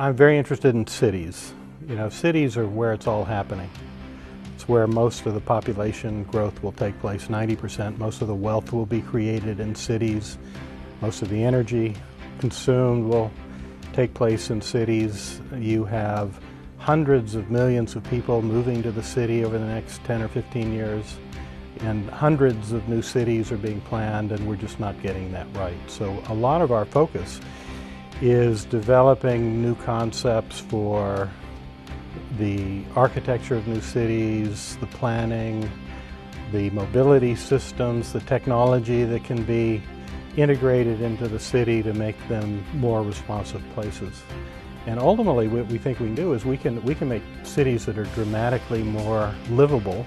I'm very interested in cities. You know, cities are where it's all happening. It's where most of the population growth will take place, 90%. Most of the wealth will be created in cities. Most of the energy consumed will take place in cities. You have hundreds of millions of people moving to the city over the next 10 or 15 years. And hundreds of new cities are being planned, and we're just not getting that right. So a lot of our focus is developing new concepts for the architecture of new cities, the planning, the mobility systems, the technology that can be integrated into the city to make them more responsive places. And ultimately what we think we can do is we can make cities that are dramatically more livable,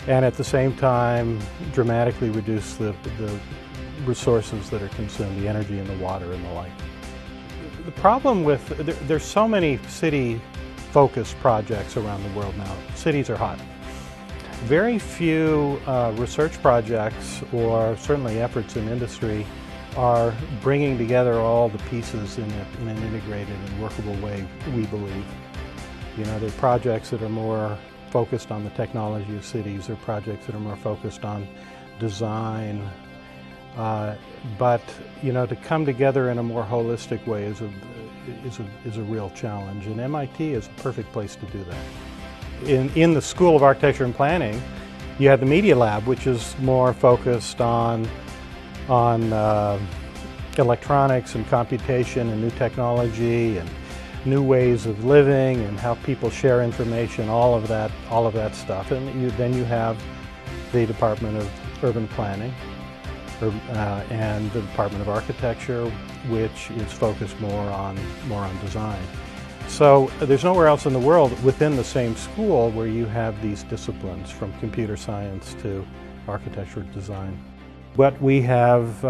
and at the same time dramatically reduce the resources that are consumed, the energy and the water and the like. The problem with, there's so many city-focused projects around the world now. Cities are hot. Very few research projects, or certainly efforts in industry, are bringing together all the pieces in an integrated and workable way, we believe. You know, there are projects that are more focused on the technology of cities, or projects that are more focused on design. But you know, to come together in a more holistic way is a real challenge, and MIT is a perfect place to do that. In the School of Architecture and Planning, you have the Media Lab, which is more focused on electronics and computation and new technology and new ways of living and how people share information, all of that stuff. And then you have the Department of Urban Planning and the Department of Architecture, which is focused more on design. So there's nowhere else in the world within the same school where you have these disciplines, from computer science to architecture design. What we have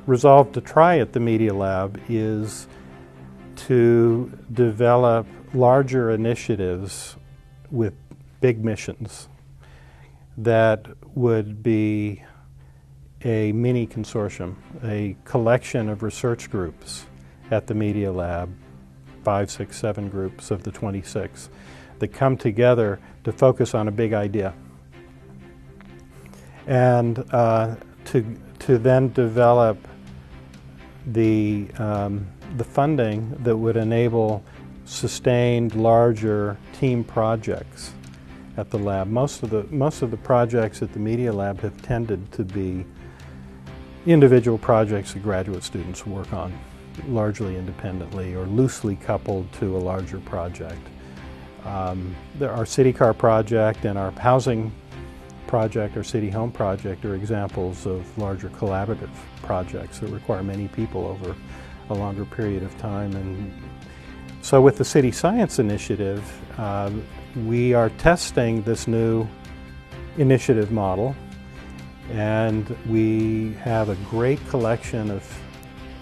resolved to try at the Media Lab is to develop larger initiatives with big missions that would be a mini consortium, a collection of research groups at the Media Lab, 5, 6, 7 groups of the 26, that come together to focus on a big idea, and to then develop the funding that would enable sustained, larger team projects at the lab. Most of the projects at the Media Lab have tended to be individual projects that graduate students work on, largely independently or loosely coupled to a larger project. Our city car project and our housing project, our city home project, are examples of larger collaborative projects that require many people over a longer period of time. And so with the City Science Initiative, we are testing this new initiative model, and we have a great collection of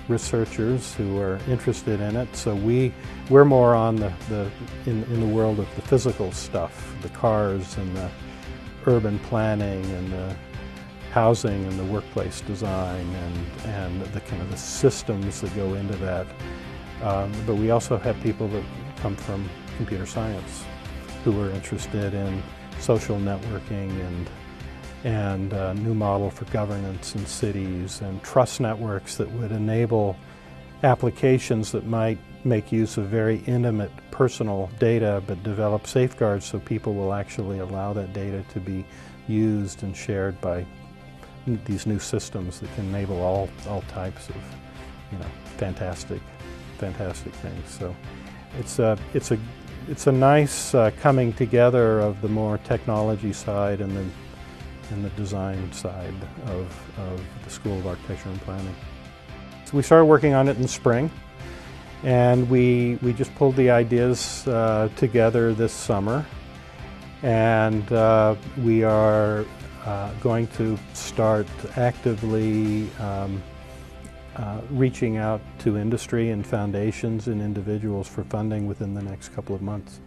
researchers who are interested in it. So we're more on in the world of the physical stuff, the cars and the urban planning and the housing and the workplace design and the kind of the systems that go into that. But we also have people that come from computer science who are interested in social networking and a new model for governance in cities, and trust networks that would enable applications that might make use of very intimate personal data but develop safeguards so people will actually allow that data to be used and shared by these new systems that can enable all types of, you know, fantastic things. So it's a nice coming together of the more technology side and the design side of the School of Architecture and Planning. So we started working on it in the spring, and we just pulled the ideas together this summer, and we are going to start actively reaching out to industry and foundations and individuals for funding within the next couple of months.